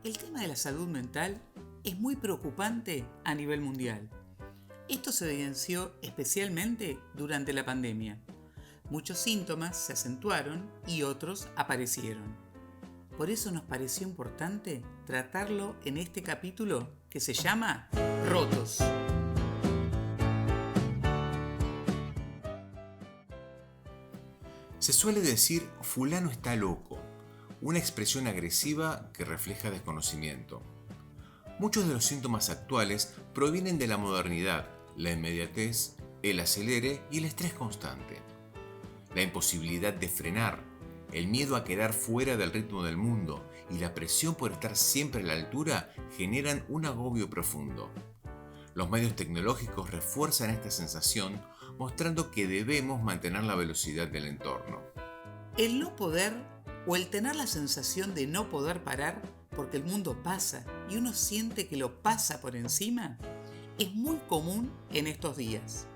El tema de la salud mental es muy preocupante a nivel mundial. Esto se evidenció especialmente durante la pandemia. Muchos síntomas se acentuaron y otros aparecieron. Por eso nos pareció importante tratarlo en este capítulo que se llama Rotos. Se suele decir fulano está loco, una expresión agresiva que refleja desconocimiento. Muchos de los síntomas actuales provienen de la modernidad, la inmediatez, el acelere y el estrés constante. La imposibilidad de frenar, el miedo a quedar fuera del ritmo del mundo y la presión por estar siempre a la altura generan un agobio profundo. Los medios tecnológicos refuerzan esta sensación, mostrando que debemos mantener la velocidad del entorno. El no poder o el tener la sensación de no poder parar porque el mundo pasa y uno siente que lo pasa por encima es muy común en estos días.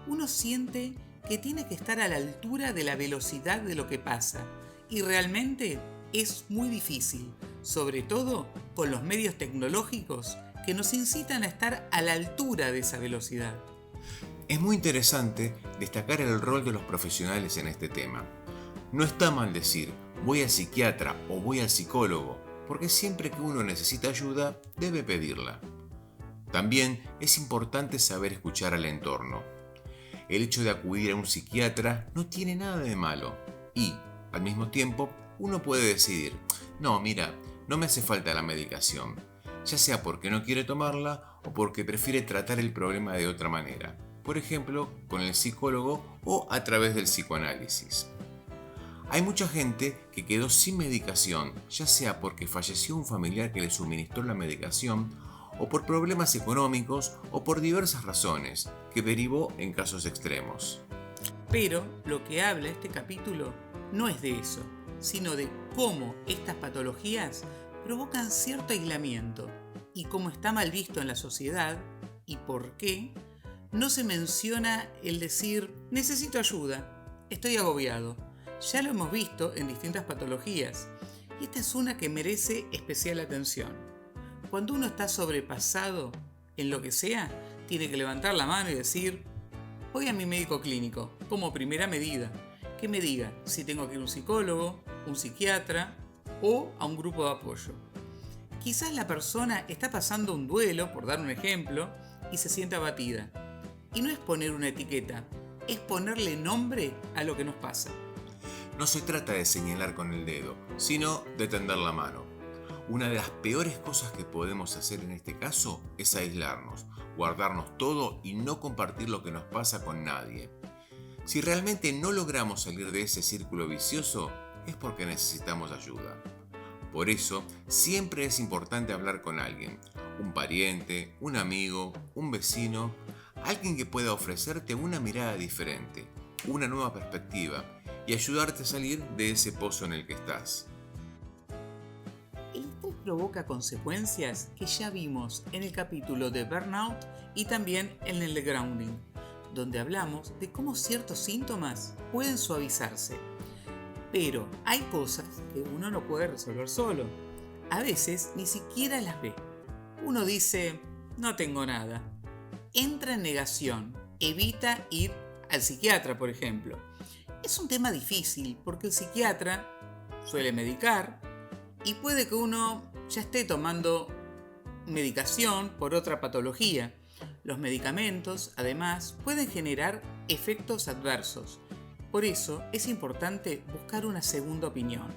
Uno siente que tiene que estar a la altura de la velocidad de lo que pasa y realmente es muy difícil, sobre todo con los medios tecnológicos que nos incitan a estar a la altura de esa velocidad. Es muy interesante destacar el rol de los profesionales en este tema. No está mal decir voy al psiquiatra o voy al psicólogo, porque siempre que uno necesita ayuda debe pedirla. También es importante saber escuchar al entorno. El hecho de acudir a un psiquiatra no tiene nada de malo y, al mismo tiempo, uno puede decidir, no, mira, no me hace falta la medicación, ya sea porque no quiere tomarla o porque prefiere tratar el problema de otra manera, por ejemplo, con el psicólogo o a través del psicoanálisis. Hay mucha gente que quedó sin medicación, ya sea porque falleció un familiar que le suministró la medicación, o por problemas económicos, o por diversas razones, que derivó en casos extremos. Pero lo que habla este capítulo no es de eso, sino de cómo estas patologías provocan cierto aislamiento y cómo está mal visto en la sociedad y por qué no se menciona el decir necesito ayuda, estoy agobiado. Ya lo hemos visto en distintas patologías y esta es una que merece especial atención. Cuando uno está sobrepasado en lo que sea, tiene que levantar la mano y decir voy a mi médico clínico como primera medida, que me diga si tengo que ir a un psicólogo, un psiquiatra o a un grupo de apoyo. Quizás la persona está pasando un duelo, por dar un ejemplo, y se siente abatida. Y no es poner una etiqueta, es ponerle nombre a lo que nos pasa. No se trata de señalar con el dedo, sino de tender la mano. Una de las peores cosas que podemos hacer en este caso es aislarnos, guardarnos todo y no compartir lo que nos pasa con nadie. Si realmente no logramos salir de ese círculo vicioso, es porque necesitamos ayuda. Por eso, siempre es importante hablar con alguien, un pariente, un amigo, un vecino, alguien que pueda ofrecerte una mirada diferente, una nueva perspectiva y ayudarte a salir de ese pozo en el que estás. El estrés provoca consecuencias que ya vimos en el capítulo de Burnout y también en el de Grounding, donde hablamos de cómo ciertos síntomas pueden suavizarse. Pero hay cosas que uno no puede resolver solo. A veces ni siquiera las ve. Uno dice, no tengo nada. Entra en negación, evita ir al psiquiatra, por ejemplo. Es un tema difícil porque el psiquiatra suele medicar y puede que uno ya esté tomando medicación por otra patología. Los medicamentos, además, pueden generar efectos adversos. Por eso es importante buscar una segunda opinión,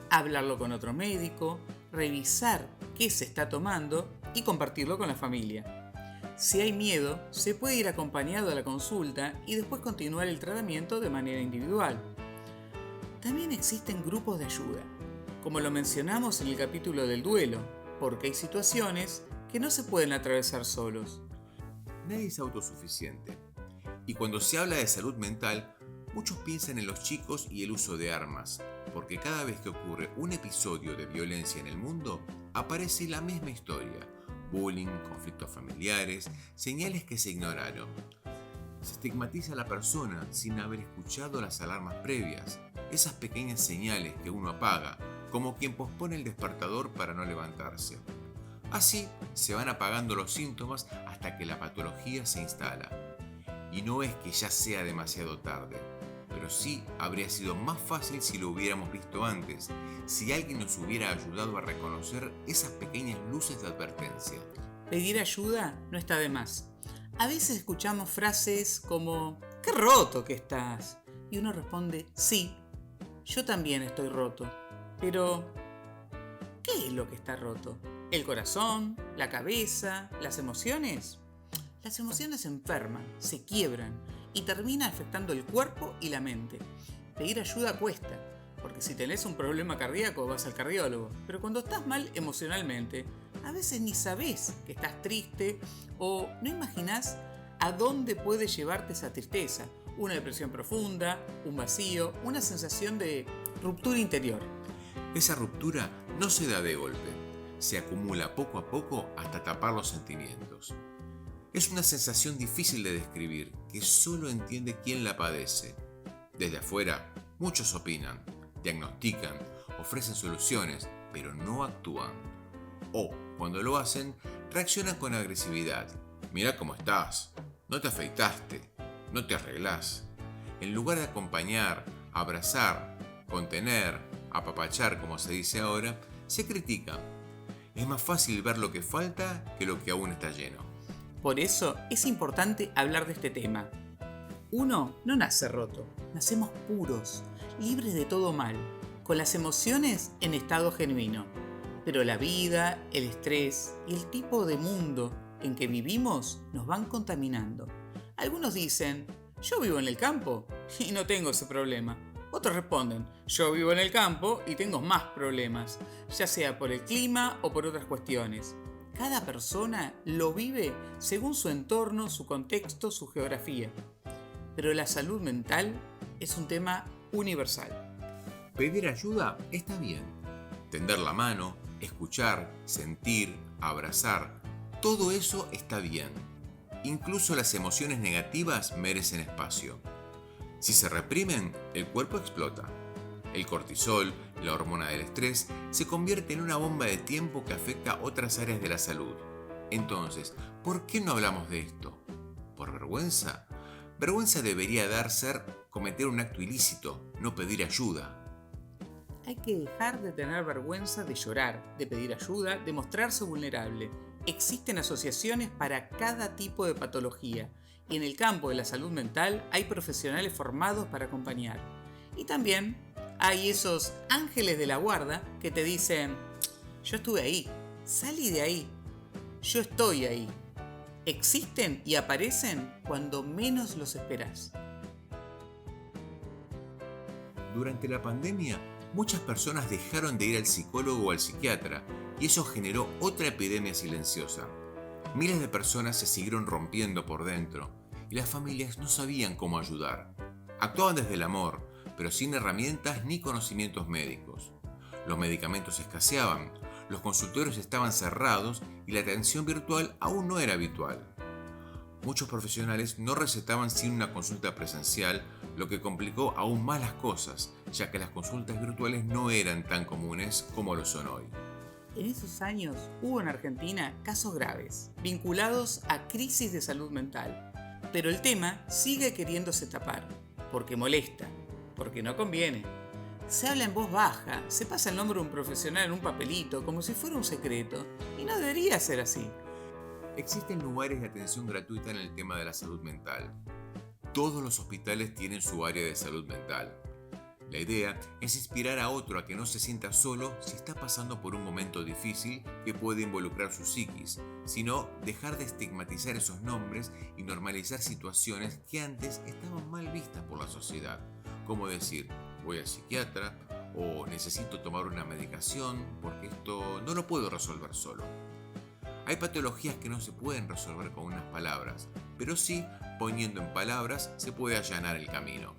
hablarlo con otro médico, revisar qué se está tomando y compartirlo con la familia. Si hay miedo, se puede ir acompañado a la consulta y después continuar el tratamiento de manera individual. También existen grupos de ayuda, como lo mencionamos en el capítulo del duelo, porque hay situaciones que no se pueden atravesar solos. Nadie es autosuficiente. Y cuando se habla de salud mental, muchos piensan en los chicos y el uso de armas, porque cada vez que ocurre un episodio de violencia en el mundo, aparece la misma historia. Bullying, conflictos familiares, señales que se ignoraron. Se estigmatiza a la persona sin haber escuchado las alarmas previas, esas pequeñas señales que uno apaga, como quien pospone el despertador para no levantarse. Así se van apagando los síntomas hasta que la patología se instala. Y no es que ya sea demasiado tarde, pero sí habría sido más fácil si lo hubiéramos visto antes, si alguien nos hubiera ayudado a reconocer esas pequeñas luces de advertencia. Pedir ayuda no está de más. A veces escuchamos frases como ¡qué roto que estás! Y uno responde sí, yo también estoy roto. Pero, ¿qué es lo que está roto? ¿El corazón? ¿La cabeza? ¿Las emociones? Las emociones se enferman, se quiebran y termina afectando el cuerpo y la mente. Pedir ayuda cuesta, porque si tenés un problema cardíaco vas al cardiólogo, pero cuando estás mal emocionalmente, a veces ni sabés que estás triste o no imaginás a dónde puede llevarte esa tristeza. Una depresión profunda, un vacío, una sensación de ruptura interior. Esa ruptura no se da de golpe, se acumula poco a poco hasta tapar los sentimientos. Es una sensación difícil de describir que solo entiende quien la padece. Desde afuera, muchos opinan, diagnostican, ofrecen soluciones, pero no actúan. O, cuando lo hacen, reaccionan con agresividad. Mirá cómo estás, no te afeitaste, no te arreglás. En lugar de acompañar, abrazar, contener, apapachar, como se dice ahora, se critican. Es más fácil ver lo que falta que lo que aún está lleno. Por eso es importante hablar de este tema. Uno no nace roto, nacemos puros, libres de todo mal, con las emociones en estado genuino. Pero la vida, el estrés y el tipo de mundo en que vivimos nos van contaminando. Algunos dicen, yo vivo en el campo y no tengo ese problema. Otros responden, yo vivo en el campo y tengo más problemas, ya sea por el clima o por otras cuestiones. Cada persona lo vive según su entorno, su contexto, su geografía. Pero la salud mental es un tema universal. Pedir ayuda está bien. Tender la mano, escuchar, sentir, abrazar, todo eso está bien. Incluso las emociones negativas merecen espacio. Si se reprimen, el cuerpo explota. El cortisol, la hormona del estrés, se convierte en una bomba de tiempo que afecta otras áreas de la salud. Entonces, ¿por qué no hablamos de esto? ¿Por vergüenza? Vergüenza debería dar ser cometer un acto ilícito, no pedir ayuda. Hay que dejar de tener vergüenza de llorar, de pedir ayuda, de mostrarse vulnerable. Existen asociaciones para cada tipo de patología y en el campo de la salud mental hay profesionales formados para acompañar. Y también hay esos ángeles de la guarda que te dicen, yo estuve ahí, salí de ahí, yo estoy ahí. Existen y aparecen cuando menos los esperás. Durante la pandemia, muchas personas dejaron de ir al psicólogo o al psiquiatra y eso generó otra epidemia silenciosa. Miles de personas se siguieron rompiendo por dentro y las familias no sabían cómo ayudar. Actuaban desde el amor, pero sin herramientas ni conocimientos médicos. Los medicamentos escaseaban, los consultorios estaban cerrados y la atención virtual aún no era habitual. Muchos profesionales no recetaban sin una consulta presencial, lo que complicó aún más las cosas, ya que las consultas virtuales no eran tan comunes como lo son hoy. En esos años hubo en Argentina casos graves, vinculados a crisis de salud mental, pero el tema sigue queriéndose tapar, porque molesta, porque no conviene. Se habla en voz baja, se pasa el nombre de un profesional en un papelito, como si fuera un secreto, y no debería ser así. Existen lugares de atención gratuita en el tema de la salud mental. Todos los hospitales tienen su área de salud mental. La idea es inspirar a otro a que no se sienta solo si está pasando por un momento difícil que puede involucrar su psiquis, sino dejar de estigmatizar esos nombres y normalizar situaciones que antes estaban mal vistas por la sociedad, como decir, voy al psiquiatra o necesito tomar una medicación porque esto no lo puedo resolver solo. Hay patologías que no se pueden resolver con unas palabras, pero sí, poniendo en palabras, se puede allanar el camino.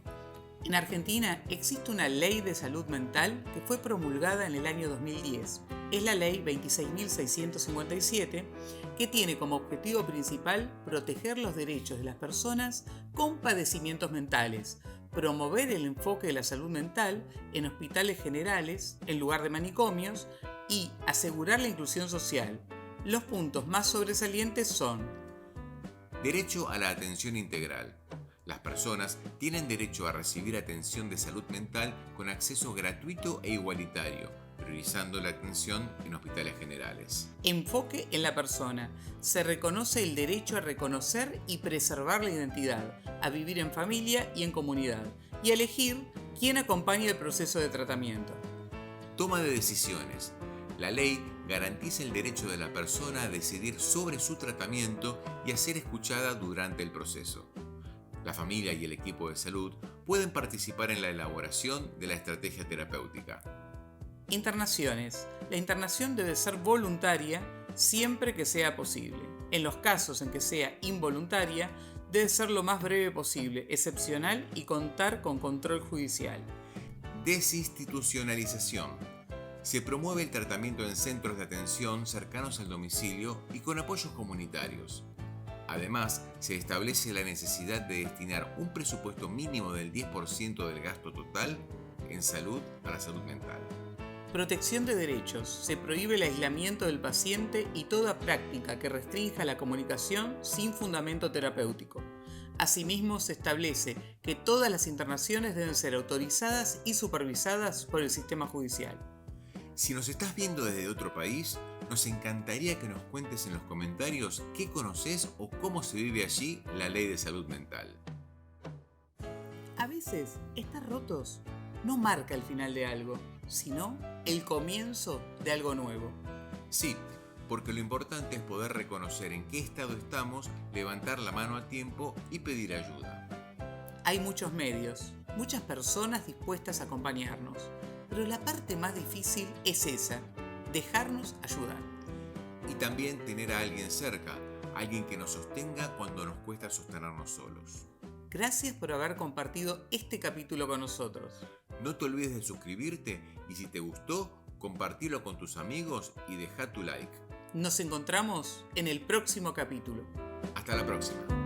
En Argentina existe una ley de salud mental que fue promulgada en el año 2010. Es la ley 26.657 que tiene como objetivo principal proteger los derechos de las personas con padecimientos mentales, promover el enfoque de la salud mental en hospitales generales en lugar de manicomios y asegurar la inclusión social. Los puntos más sobresalientes son: derecho a la atención integral. Las personas tienen derecho a recibir atención de salud mental con acceso gratuito e igualitario, priorizando la atención en hospitales generales. enfoque en la persona. Se reconoce el derecho a reconocer y preservar la identidad, a vivir en familia y en comunidad, y a elegir quién acompaña el proceso de tratamiento. Toma de decisiones. La ley garantiza el derecho de la persona a decidir sobre su tratamiento y a ser escuchada durante el proceso. La familia y el equipo de salud pueden participar en la elaboración de la estrategia terapéutica. Internaciones. La internación debe ser voluntaria siempre que sea posible. En los casos en que sea involuntaria, debe ser lo más breve posible, excepcional y contar con control judicial. Desinstitucionalización. Se promueve el tratamiento en centros de atención cercanos al domicilio y con apoyos comunitarios. Además, se establece la necesidad de destinar un presupuesto mínimo del 10% del gasto total en salud a la salud mental. Protección de derechos. Se prohíbe el aislamiento del paciente y toda práctica que restrinja la comunicación sin fundamento terapéutico. Asimismo, se establece que todas las internaciones deben ser autorizadas y supervisadas por el sistema judicial. Si nos estás viendo desde otro país, nos encantaría que nos cuentes en los comentarios qué conoces o cómo se vive allí la ley de salud mental. A veces, estar rotos no marca el final de algo, sino el comienzo de algo nuevo. Sí, porque lo importante es poder reconocer en qué estado estamos, levantar la mano a tiempo y pedir ayuda. Hay muchos medios, muchas personas dispuestas a acompañarnos, pero la parte más difícil es esa, dejarnos ayudar. Y también tener a alguien cerca, alguien que nos sostenga cuando nos cuesta sostenernos solos. Gracias por haber compartido este capítulo con nosotros. No te olvides de suscribirte y si te gustó, compartilo con tus amigos y deja tu like. Nos encontramos en el próximo capítulo. Hasta la próxima.